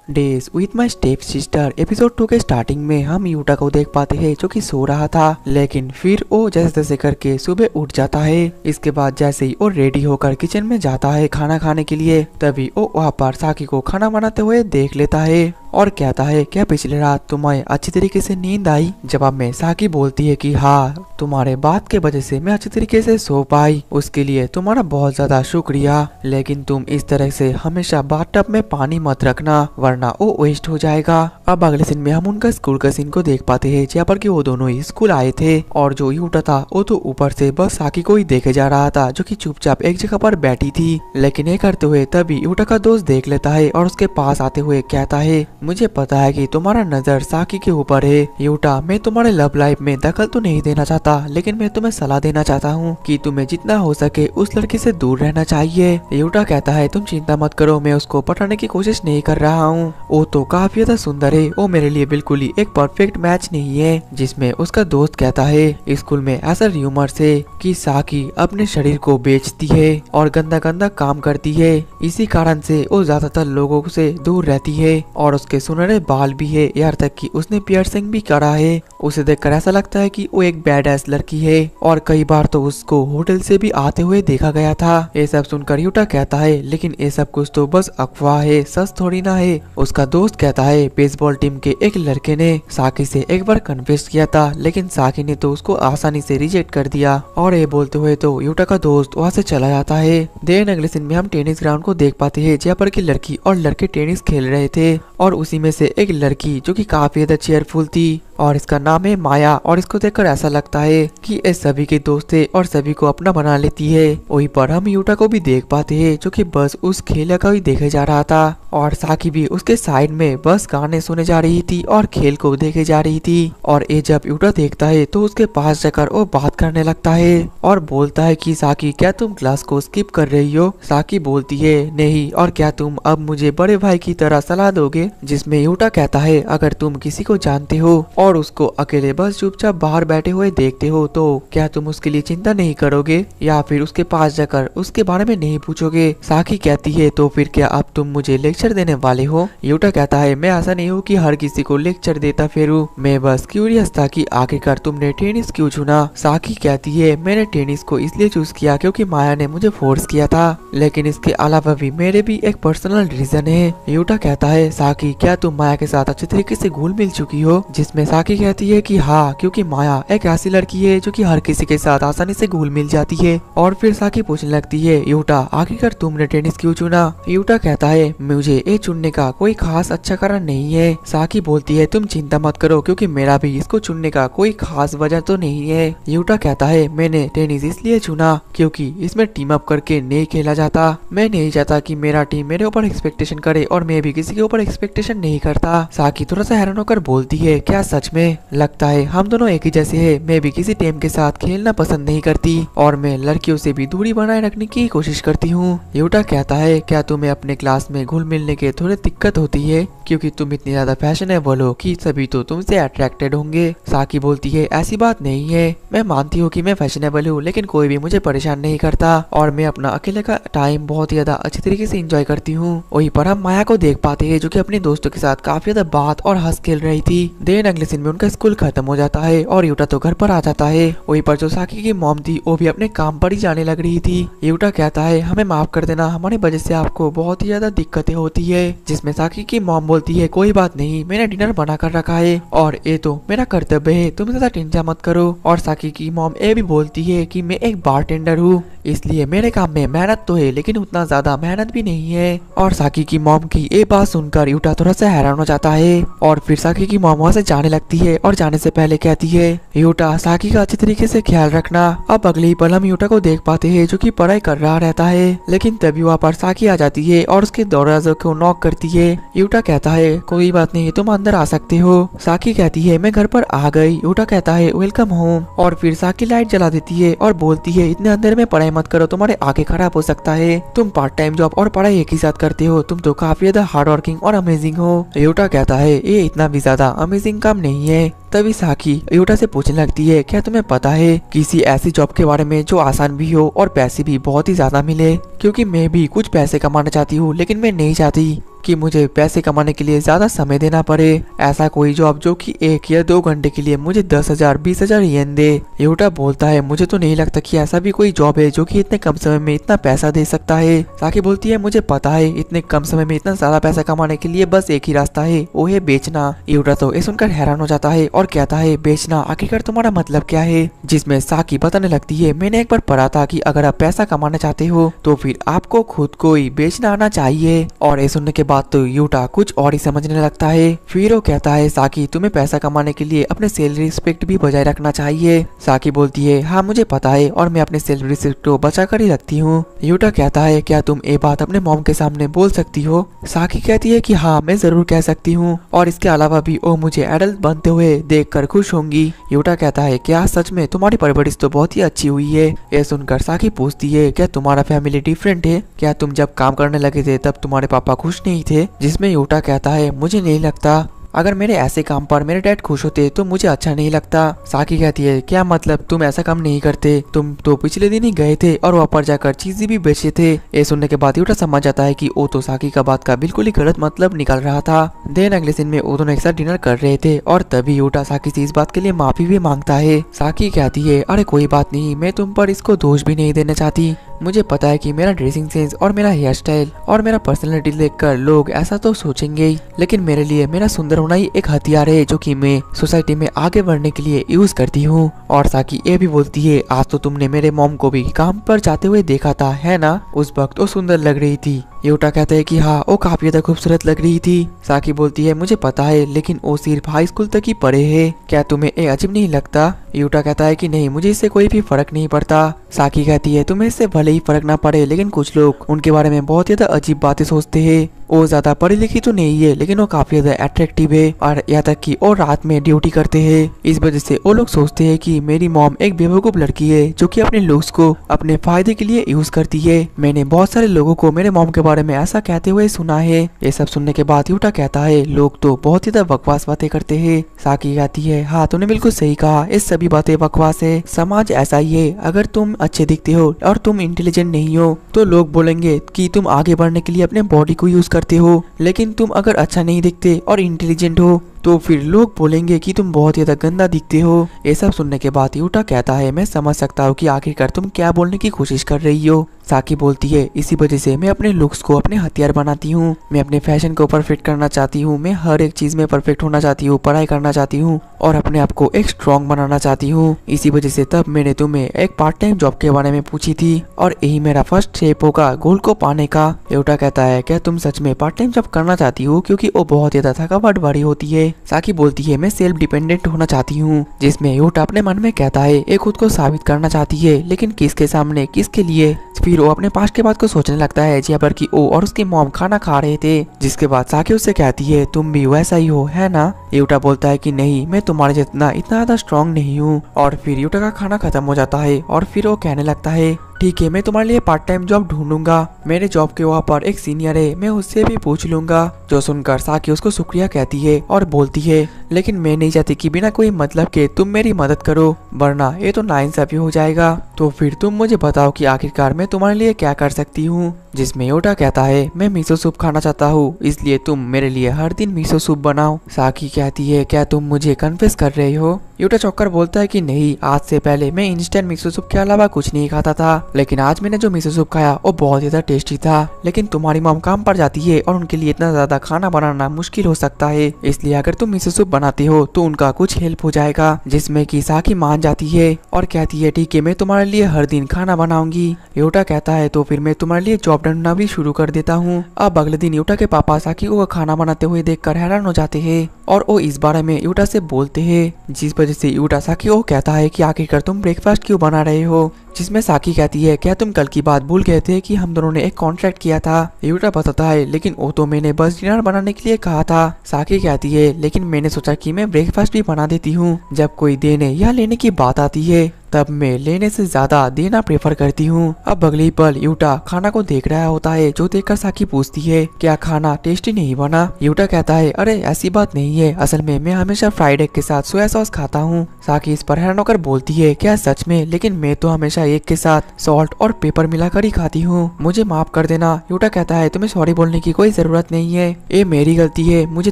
Days with my step sister episode 2 के starting में हम यूटा को देख पाते हैं जो कि सो रहा था, लेकिन फिर वो जैसे तैसे करके सुबह उठ जाता है। इसके बाद जैसे ही वो रेडी होकर किचन में जाता है खाना खाने के लिए, तभी वो वहाँ पर साकी को खाना बनाते हुए देख लेता है और कहता है क्या पिछली रात तुम्हें अच्छी तरीके से नींद आई। जवाब में साकी बोलती है कि हाँ, तुम्हारे बात के वजह से मैं अच्छी तरीके से सो पाई, उसके लिए तुम्हारा बहुत ज्यादा शुक्रिया। लेकिन तुम इस तरह से हमेशा बाथटब में पानी मत रखना वरना वो वेस्ट हो जाएगा। अब अगले सीन में हम उनका स्कूल का सीन को देख पाते हैं जहाँ पर कि वो दोनों ही स्कूल आए थे और जो यूटा था वो तो ऊपर से बस साकी को ही देखे जा रहा था जो कि चुपचाप एक जगह पर बैठी थी। लेकिन ये करते हुए तभी यूटा का दोस्त देख लेता है और उसके पास आते हुए कहता है मुझे पता है कि तुम्हारा नजर साकी के ऊपर है यूटा, मैं तुम्हारे लव लाइफ में दखल तो नहीं देना चाहता, लेकिन मैं तुम्हें सलाह देना चाहता हूँ कि तुम्हें जितना हो सके उस लड़की से दूर रहना चाहिए। यूटा कहता है तुम चिंता मत करो, मैं उसको पटाने की कोशिश नहीं कर रहा हूँ, वो तो काफी ज्यादा सुंदर है, वो मेरे लिए बिल्कुल ही एक परफेक्ट मैच नहीं है। जिसमें उसका दोस्त कहता है स्कूल में ऐसा र्यूमर है कि साकी अपने शरीर को बेचती है और गंदा गंदा काम करती है, इसी कारण से वो ज्यादातर लोगों से दूर रहती है और उसके सुनहरे बाल भी है, यहाँ तक कि उसने पियर्सिंग भी करा है। उसे देखकर ऐसा लगता है कि वो एक बैड एस लड़की है और कई बार तो उसको होटल से भी आते हुए देखा गया था। ये सब सुनकर यूटा कहता है लेकिन ये सब कुछ तो बस अफवाह है, सच थोड़ी ना है। उसका दोस्त कहता है बेसबॉल टीम के एक लड़के ने साकी से एक बार कन्फेस किया था, लेकिन साकी ने तो उसको आसानी से रिजेक्ट कर दिया। और ये बोलते हुए तो यूटा का दोस्त वहाँ से चला जाता है। देन अगले सीन में हम टेनिस ग्राउंड को देख पाते हैं जहाँ पर की लड़की और लड़के टेनिस खेल रहे थे और उसी में से एक लड़की जो कि काफी ज्यादा चेयरफुल थी और इसका नाम है माया, और इसको देखकर ऐसा लगता है कि ये सभी के दोस्त है और सभी को अपना बना लेती है। वहीं पर हम यूटा को भी देख पाते हैं जो कि बस उस खेल का ही देखे जा रहा था और साकी भी उसके साइड में बस गाने सुने जा रही थी और खेल को देखे जा रही थी। और ये जब यूटा देखता है तो उसके पास जाकर वो बात करने लगता है और बोलता है कि साकी क्या तुम क्लास को स्किप कर रही हो। साकी बोलती है नहीं, और क्या तुम अब मुझे बड़े भाई की तरह सलाह दोगे। जिसमें यूटा कहता है अगर तुम किसी को जानते हो और उसको अकेले बस चुपचाप बाहर बैठे हुए देखते हो तो क्या तुम उसके लिए चिंता नहीं करोगे या फिर उसके पास जाकर उसके बारे में नहीं पूछोगे। साकी कहती है तो फिर क्या अब तुम मुझे लेक्चर देने वाले हो। यूटा कहता है मैं ऐसा नहीं हूँ कि हर किसी को लेक्चर देता फिरूं, मैं बस क्यूरियस था कि आखिरकार तुमने टेनिस क्यों चुना। साकी कहती है मैंने टेनिस को इसलिए चूज किया क्योंकि माया ने मुझे फोर्स किया था, लेकिन इसके अलावा भी मेरे भी एक पर्सनल रीजन है। यूटा कहता है साकी क्या तुम माया के साथ अच्छे तरीके से घुल मिल चुकी हो। जिसमें साकी कहती है कि हाँ, क्योंकि माया एक ऐसी लड़की है जो कि हर किसी के साथ आसानी से घुल मिल जाती है। और फिर साकी पूछने लगती है यूटा आखिरकार तुमने टेनिस क्यों चुना। यूटा कहता है मुझे ये चुनने का कोई खास अच्छा कारण नहीं है। साकी बोलती है तुम चिंता मत करो क्योंकि मेरा भी इसको चुनने का कोई खास वजह तो नहीं है। यूटा कहता है मैंने टेनिस इसलिए चुना क्योंकि इसमें टीम अप करके नहीं खेला जाता, मैं नहीं चाहता कि मेरा टीम मेरे ऊपर एक्सपेक्टेशन करे और मैं भी किसी के ऊपर एक्सपेक्टेशन नहीं करता। साकी थोड़ा सा हैरान होकर बोलती है क्या सच में, लगता है हम दोनों एक ही जैसे हैं, मैं भी किसी टीम के साथ खेलना पसंद नहीं करती और मैं लड़कियों से भी दूरी बनाए रखने की कोशिश करती हूँ। यूटा कहता है क्या तुम्हें अपने क्लास में घुल मिलने के थोड़ी दिक्कत होती है क्योंकि तुम इतनी ज्यादा फैशनेबल हो कि सभी तो तुमसे अट्रैक्टेड होंगे। साकी बोलती है ऐसी बात नहीं है, मैं मानती हूँ कि मैं फैशनेबल हूँ लेकिन कोई भी मुझे परेशान नहीं करता और मैं अपना अकेले का टाइम बहुत ही ज्यादा अच्छी तरीके से एंजॉय करती हूँ। वहीं पर हम माया को देख पाते हैं जो कि अपने दोस्तों के साथ काफी ज्यादा बात और हंस खेल रही थी। देन अगले सीन में उनका स्कूल खत्म हो जाता है और यूटा तो घर पर आ जाता है। वहीं पर जो साकी की मॉम थी वो भी अपने काम पर ही जाने लग रही थी। यूटा कहता है हमें माफ कर देना, हमारी वजह से आपको बहुत ही ज्यादा दिक्कतें होती है। जिसमें साकी की मॉम बोलती है कोई बात नहीं, मैंने डिनर बना कर रखा है और ये तो मेरा कर्तव्य है, तुम ज्यादा चिंता मत करो। और साकी की मॉम ये भी बोलती है कि मैं एक बारटेंडर हूँ इसलिए मेरे काम में मेहनत तो है लेकिन उतना ज्यादा मेहनत भी नहीं है। और साकी की मॉम की ये बात सुनकर यूटा थोड़ा सा हैरान हो जाता है और फिर साकी की मॉम वहाँ से जाने लगती है और जाने से पहले कहती है यूटा साकी का अच्छे तरीके से ख्याल रखना। अब अगले ही पल हम यूटा को देख पाते हैं जो कि पढ़ाई कर रहा रहता है, लेकिन तभी वहाँ पर साकी आ जाती है और उसके दरवाजे को नॉक करती है। यूटा कहता है कोई बात नहीं, तुम अंदर आ सकते हो। साकी कहती है मैं घर पर आ गई। यूटा कहता है वेलकम होम। और फिर साकी लाइट जला देती है और बोलती है इतने अंदर में पढ़ाई मत करो, तुम्हारे आगे खराब हो सकता है, तुम पार्ट टाइम जॉब और पढ़ाई एक ही साथ करते हो, तुम तो काफी ज्यादा हार्ड वर्किंग और अमेजिंग हो। यूटा कहता है ये इतना भी ज्यादा अमेजिंग काम नहीं है। तभी साकी यूटा से पूछने लगती है क्या तुम्हें पता है किसी ऐसी जॉब के बारे में जो आसान भी हो और पैसे भी बहुत ही ज्यादा मिले, क्योंकि मैं भी कुछ पैसे कमाना चाहती हूँ लेकिन मैं नहीं चाहती कि मुझे पैसे कमाने के लिए ज्यादा समय देना पड़े। ऐसा कोई जॉब जो कि 1 या 2 घंटे के लिए मुझे 10,000 20,000 येन दे। यूटा बोलता है मुझे तो नहीं लगता कि ऐसा भी कोई जॉब है जो कि इतने कम समय में इतना पैसा दे सकता है। साकी बोलती है मुझे पता है इतने कम समय में इतना ज्यादा पैसा कमाने के लिए बस एक ही रास्ता है, वो है बेचना। यूटा तो ये सुनकर हैरान हो जाता है और कहता है बेचना, आखिरकार तुम्हारा मतलब क्या है? जिसमें साकी बताने लगती है मैंने एक बार पढ़ा था कि अगर आप पैसा कमाना चाहते हो तो फिर आपको खुद को ही बेचना आना चाहिए। और ये सुनने के बाद तो यूटा कुछ और ही समझने लगता है। फिर वो कहता है साकी तुम्हें पैसा कमाने के लिए अपने सेल्फ रिस्पेक्ट भी बजाय रखना चाहिए। साकी बोलती है हाँ मुझे पता है और मैं अपने सेल्फ रिस्पेक्ट को बचा कर ही रखती हूँ। यूटा कहता है क्या तुम ये बात अपने मॉम के सामने बोल सकती हो? साकी कहती है कि हाँ मैं जरूर कह सकती हूँ और इसके अलावा भी वो मुझे एडल्ट बनते हुए देखकर खुश होंगी। यूटा कहता है क्या सच में? तुम्हारी परवरिश तो बहुत ही अच्छी हुई है। ये सुनकर साकी पूछती है क्या तुम्हारा फैमिली डिफरेंट है? क्या तुम जब काम करने लगे थे तब तुम्हारे पापा खुश नहीं थे? जिसमें यूटा कहता है मुझे नहीं लगता, अगर मेरे ऐसे काम पर मेरे डैड खुश होते तो मुझे अच्छा नहीं लगता। साकी कहती है क्या मतलब तुम ऐसा काम नहीं करते? तुम तो पिछले दिन ही गए थे और वहाँ पर जाकर चीजें भी बेचे थे। ये सुनने के बाद यूटा समझ जाता है कि वो तो साकी का बात का बिल्कुल ही गलत मतलब निकल रहा था। देन अगले दिन में वो दोनों एक साथ डिनर कर रहे थे और तभी यूटा साकी से इस बात के लिए माफी भी मांगता है। साकी कहती है अरे कोई बात नहीं, मैं तुम पर इसको दोष भी नहीं देना चाहती। मुझे पता है कि मेरा ड्रेसिंग सेंस और मेरा हेयर स्टाइल और मेरा पर्सनैलिटी देखकर लोग ऐसा तो सोचेंगे ही, लेकिन मेरे लिए मेरा सुंदर होना ही एक हथियार है जो कि मैं सोसाइटी में आगे बढ़ने के लिए यूज करती हूँ। और साकी ये भी बोलती है आज तो तुमने मेरे मॉम को भी काम पर जाते हुए देखा था है ना? उस वक्त वो सुंदर लग रही थी। यूटा कहते हैं कि हाँ वो काफी ज्यादा खूबसूरत लग रही थी। साकी बोलती है मुझे पता है लेकिन वो सिर्फ हाई स्कूल तक ही पढ़े है, क्या तुम्हें ये अजीब नहीं लगता? यूटा कहता है कि नहीं मुझे इससे कोई भी फर्क नहीं पड़ता। साकी कहती है तुम्हें इससे भले ही फर्क ना पड़े लेकिन कुछ लोग उनके बारे में बहुत ज्यादा अजीब बातें सोचते हैं। वो ज्यादा पढ़ी लिखी तो नहीं है लेकिन वो काफी ज्यादा अट्रैक्टिव है और यहाँ तक कि वो रात में ड्यूटी करते हैं। इस वजह से वो लोग सोचते हैं कि मेरी मॉम एक बेवकूफ लड़की है जो कि अपने लुक्स को अपने फायदे के लिए यूज करती है। मैंने बहुत सारे लोगों को मेरे मॉम के बारे में ऐसा कहते हुए सुना है। ये सब सुनने के बाद यूटा कहता है लोग तो बहुत ही ज्यादा बकवास बातें करते हैं। साकी कहती है हाँ तुमने बिल्कुल सही कहा, इस सभी बातें बकवास है। समाज ऐसा ही है, अगर तुम अच्छे दिखते हो और तुम इंटेलिजेंट नहीं हो तो लोग बोलेंगे कि तुम आगे बढ़ने के लिए अपने बॉडी को यूज करते हो, लेकिन तुम अगर अच्छा नहीं दिखते और इंटेलिजेंट हो तो फिर लोग बोलेंगे कि तुम बहुत ज्यादा गंदा दिखते हो। ये सब सुनने के बाद यूटा कहता है मैं समझ सकता हूँ कि आखिरकार तुम क्या बोलने की कोशिश कर रही हो। साकी बोलती है इसी वजह से मैं अपने लुक्स को अपने हथियार बनाती हूँ। मैं अपने फैशन को परफेक्ट करना चाहती हूँ, मैं हर एक चीज में परफेक्ट होना चाहती हूँ, पढ़ाई करना चाहती हूँ और अपने आप को एक स्ट्रॉन्ग बनाना चाहती हूँ। इसी वजह से तब मैंने तुम्हें एक पार्ट टाइम जॉब के बारे में पूछी थी और यही मेरा फर्स्ट स्टेप होगा गोल को पाने का। यूटा कहता है क्या तुम सच में पार्ट टाइम जॉब करना चाहती हो? क्योंकि वो बहुत ज्यादा थकावट भरी होती है। साकी बोलती है मैं सेल्फ डिपेंडेंट होना चाहती हूँ। जिसमें यूटा अपने मन में कहता है ये खुद को साबित करना चाहती है लेकिन किसके सामने, किसके लिए? फिर वो अपने पास्ट के बात को सोचने लगता है जहाँ पर कि वो और उसकी मॉम खाना खा रहे थे। जिसके बाद साकी उससे कहती है तुम भी वैसा ही हो है ना? यूटा बोलता है कि नहीं मैं तुम्हारे जितना इतना ज्यादा स्ट्रॉन्ग नहीं हूँ। और फिर यूटा का खाना खत्म हो जाता है और फिर वो कहने लगता है ठीक है मैं तुम्हारे लिए पार्ट टाइम जॉब ढूंढूंगा, मेरे जॉब के वहाँ पर एक सीनियर है, मैं उससे भी पूछ लूंगा। जो सुनकर साकी उसको शुक्रिया कहती है और बोलती है लेकिन मैं नहीं चाहती कि बिना कोई मतलब के तुम मेरी मदद करो, वरना ये तो नाइंसाफी हो जाएगा। तो फिर तुम मुझे बताओ कि आखिरकार मैं तुम्हारे लिए क्या कर सकती हूँ। जिसमें यूटा कहता है मैं मिसो सूप खाना चाहता हूँ, इसलिए तुम मेरे लिए हर दिन मिसो सूप बनाओ। साकी कहती है क्या तुम मुझे कन्फेस कर रहे हो? यूटा चौंककर बोलता है कि नहीं, आज से पहले मैं इंस्टेंट मिसो सूप के अलावा कुछ नहीं खाता था, लेकिन आज मैंने जो मिसो सूप खाया वो बहुत ज्यादा टेस्टी था। लेकिन तुम्हारी मॉम काम पर जाती है और उनके लिए इतना ज्यादा खाना बनाना मुश्किल हो सकता है, इसलिए अगर तुम मिसो सूप बनाते हो तो उनका कुछ हेल्प हो जाएगा। जिसमें कि साकी मान जाती है और कहती है ठीक है मैं तुम्हारे लिए हर दिन खाना बनाऊंगी। यूटा कहता है तो फिर मैं तुम्हारे लिए जॉब ढूंढना भी शुरू कर देता हूँ। अब अगले दिन यूटा के पापा साकी को खाना बनाते हुए देखकर हैरान हो जाते हैं और वो इस बारे में यूटा से बोलते हैं, जिस वजह से यूटा साकी को कहता है कि आखिरकार तुम ब्रेकफास्ट क्यों बना रहे हो। जिसमें साकी कहती है क्या तुम कल की बात भूल गए थे कि हम दोनों ने एक कॉन्ट्रैक्ट किया था। यूटा बताता है लेकिन वो तो मैंने बस डिनर बनाने के लिए कहा था। साकी कहती है लेकिन मैंने सोचा कि मैं ब्रेकफास्ट भी बना देती हूँ, जब कोई देने या लेने की बात आती है तब मैं लेने से ज्यादा देना प्रेफर करती हूँ। अब अगली पल यूटा खाना को देख रहा होता है, जो देखकर साकी पूछती है क्या खाना टेस्टी नहीं बना। यूटा कहता है अरे ऐसी बात नहीं है, असल में मैं हमेशा फ्राइड एग के साथ सोया सॉस खाता हूँ। साकी इस पर हैरान होकर बोलती है, क्या सच में? लेकिन मैं तो हमेशा एक के साथ सॉल्ट और पेपर मिलाकर ही खाती हूँ, मुझे माफ कर देना। यूटा कहता है, तुम्हें सॉरी बोलने की कोई जरूरत नहीं है, ये मेरी गलती है, मुझे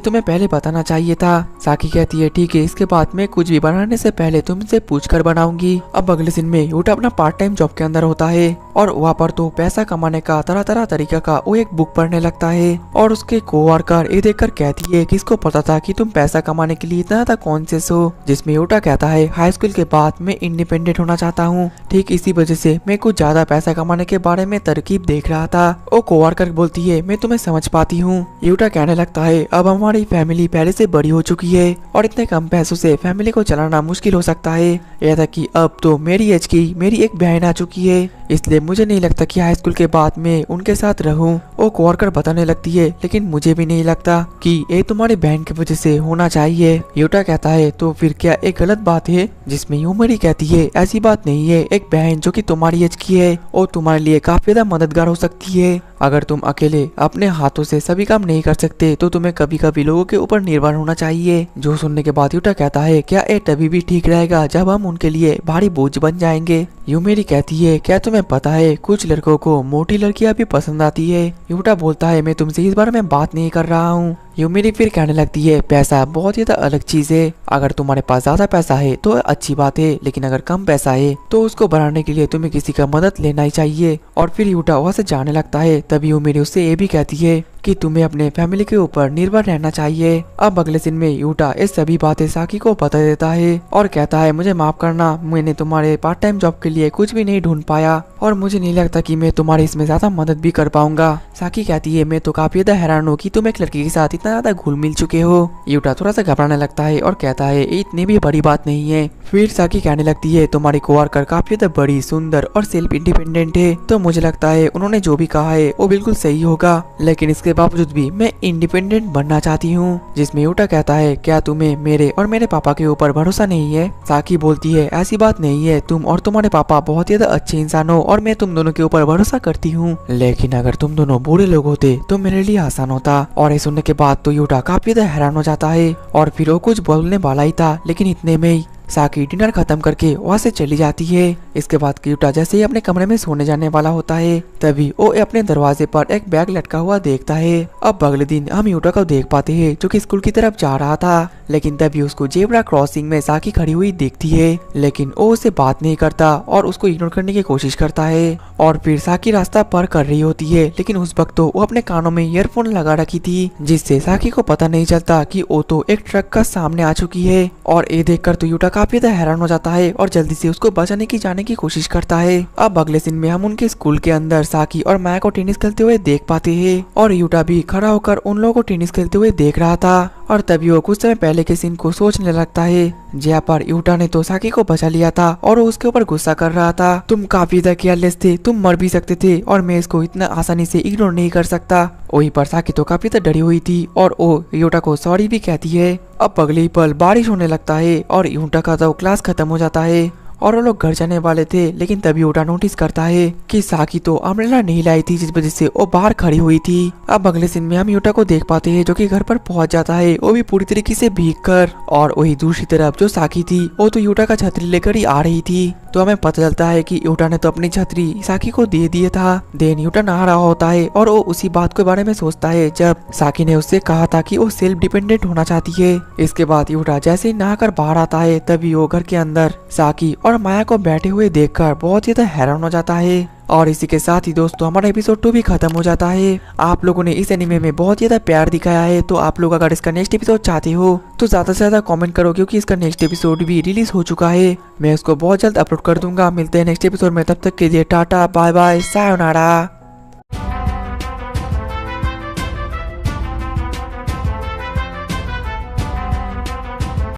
तुम्हें पहले बताना चाहिए था। साकी कहती है, ठीक है, इसके बाद मैं कुछ भी बनाने से पहले तुमसे पूछकर बनाऊंगी। अब अगले दिन में यूटा अपना पार्ट टाइम जॉब के अंदर होता है और वहाँ पर तो पैसा कमाने का तरह तरह तरीका का वो एक बुक पढ़ने लगता है और उसके कोवर्कर ये देखकर कहती है, किसको पता था कि तुम पैसा कमाने के लिए इतना ज्यादा कॉन्शियस हो। जिसमें यूटा कहता है, हाई स्कूल के बाद मैं इंडिपेंडेंट होना चाहता हूँ, ठीक इसी वजह से मैं कुछ ज्यादा पैसा कमाने के बारे में तरकीब देख रहा था। वो कोवर्कर बोलती है, मैं तुम्हें समझ पाती हूँ। यूटा कहने लगता है, अब हमारी फैमिली पहले से बड़ी हो चुकी है और इतने कम पैसों से फैमिली को चलाना मुश्किल हो सकता है। यह था कि अब तो मेरी एज की मेरी एक बहन आ चुकी है, इसलिए मुझे नहीं लगता कि हाई स्कूल के बाद मैं उनके साथ रहूं। वो कोवर्कर बताने लगती है, लेकिन मुझे भी नहीं लगता कि ये तुम्हारी बहन की वजह से होना चाहिए। यूटा कहता है, तो फिर क्या एक गलत बात है? जिसमें यूमेरी कहती है, ऐसी बात नहीं है, एक बहन जो कि तुम्हारी एज की है और तुम्हारे लिए काफी ज्यादा मददगार हो सकती है। अगर तुम अकेले अपने हाथों से सभी काम नहीं कर सकते तो तुम्हें कभी कभी लोगों के ऊपर निर्भर होना चाहिए। जो सुनने के बाद यूटा कहता है, क्या ये तभी भी ठीक रहेगा जब हम उनके लिए भारी बोझ बन जाएंगे? यूमेरी कहती है, क्या तुम्हें पता है कुछ लड़कों को मोटी लड़कियां भी पसंद आती है? यूटा बोलता है, मैं तुमसे इस बारे में बात नहीं कर रहा हूँ। यूमेरी फिर कहने लगती है, पैसा बहुत ही अलग चीज है, अगर तुम्हारे पास ज्यादा पैसा है तो अच्छी बात है, लेकिन अगर कम पैसा है तो उसको बढ़ाने के लिए तुम्हें किसी का मदद लेना ही चाहिए। और फिर यूटा वहाँ से जाने लगता है। तभी यूमेरी उससे ये भी कहती है कि तुम्हें अपने फैमिली के ऊपर निर्भर रहना चाहिए। अब अगले दिन में यूटा इस सभी बातें साकी को बता देता है और कहता है, मुझे माफ करना, मैंने तुम्हारे पार्ट टाइम जॉब के लिए कुछ भी नहीं ढूंढ पाया और मुझे नहीं लगता कि मैं तुम्हारी इसमें ज्यादा मदद भी कर पाऊंगा। साकी कहती है, मैं तो काफी ज्यादा हैरान हूँ कि तुम एक लड़की के साथ इतना ज्यादा घुल मिल चुके हो। यूटा थोड़ा सा घबराने लगता है और कहता है, इतनी भी बड़ी बात नहीं है। फिर साकी कहने लगती है, तुम्हारी कोवर्कर काफी ज्यादा बड़ी, सुंदर और सेल्फ इंडिपेंडेंट है, तो मुझे लगता है उन्होंने जो भी कहा है वो बिल्कुल सही होगा, लेकिन इसके बावजूद भी मैं इंडिपेंडेंट बनना चाहती हूँ। जिसमें यूटा कहता है, क्या तुम्हें मेरे और मेरे पापा के ऊपर भरोसा नहीं है? साकी बोलती है, ऐसी बात नहीं है, तुम और तुम्हारे पापा बहुत ज्यादा अच्छे इंसान हो और मैं तुम दोनों के ऊपर भरोसा करती हूँ, लेकिन अगर तुम दोनों बुरे लोग होते तो मेरे लिए आसान होता। और ये सुनने के बाद तो यूटा काफी ज्यादा हैरान हो जाता है और फिर वो कुछ बोलने वाला ही था, लेकिन इतने में ही साकी डिनर खत्म करके वहाँ से चली जाती है। इसके बाद यूटा जैसे ही अपने कमरे में सोने जाने वाला होता है तभी वो अपने दरवाजे पर एक बैग लटका हुआ देखता है। अब अगले दिन हम यूटा को देख पाते हैं जो कि स्कूल की तरफ जा रहा था, लेकिन तभी उसको जेब्रा क्रॉसिंग में साकी खड़ी हुई दिखती है, लेकिन वो उससे बात नहीं करता और उसको इग्नोर करने की कोशिश करता है। और फिर साकी रास्ता पार कर रही होती है, लेकिन उस वक्त तो वो अपने कानों में ईयरफोन लगा रखी थी, जिससे साकी को पता नहीं चलता कि वो तो एक ट्रक का सामने आ चुकी है। और ये देखकर तो यूटा काफी ज्यादा हैरान हो जाता है और जल्दी से उसको बचाने की जाने की कोशिश करता है। अब अगले दिन में हम उनके स्कूल के अंदर साकी और माया को टेनिस खेलते हुए देख पाते हैं और यूटा भी खड़ा होकर उन लोगों को टेनिस खेलते हुए देख रहा था। और तभी वो कुछ समय पहले के सीन को सोचने लगता है जहाँ पर यूटा ने तो साकी को बचा लिया था और वो उसके ऊपर गुस्सा कर रहा था, तुम काफी ज्यादा केयरलेस थे, तुम मर भी सकते थे और मैं इसको इतना आसानी से इग्नोर नहीं कर सकता। वहीं पर साकी तो काफी ज्यादा डरी हुई थी और वो यूटा को सॉरी भी कहती है। अब अगले ही पल बारिश होने लगता है और यूटा का तो क्लास खत्म हो जाता है और वो लोग घर जाने वाले थे, लेकिन तभी यूटा नोटिस करता है कि साकी तो अम्ब्रेला नहीं लाई थी, जिस वजह से वो बाहर खड़ी हुई थी। अब अगले दिन में हम यूटा को देख पाते हैं जो कि घर पर पहुंच जाता है, वो भी पूरी तरीके से भीग कर। और वही दूसरी तरफ जो साकी थी वो तो यूटा का छतरी लेकर ही आ रही थी, तो हमें पता चलता है कि यूटा ने तो अपनी छतरी साकी को दे दिया था। देन यूटा नहा रहा होता है और वो उसी बात के बारे में सोचता है जब साकी ने उससे कहा था कि वो सेल्फ डिपेंडेंट होना चाहती है। इसके बाद यूटा जैसे ही नहाकर बाहर आता है तभी वो घर के अंदर साकी और माया को बैठे हुए देखकर बहुत ज्यादा हैरान हो जाता है। और इसी के साथ ही दोस्तों हमारा एपिसोड 2 भी खत्म हो जाता है। आप लोगों ने इस एनिमे में बहुत ज्यादा प्यार दिखाया है, तो आप लोग अगर इसका नेक्स्ट एपिसोड चाहते हो तो ज्यादा से ज्यादा कमेंट करो, क्योंकि इसका नेक्स्ट एपिसोड भी रिलीज हो चुका है। मैं इसको बहुत जल्द अपलोड कर दूंगा। मिलते हैं नेक्स्ट एपिसोड में, तब तक के लिए टाटा बाय बाय सायोनारा।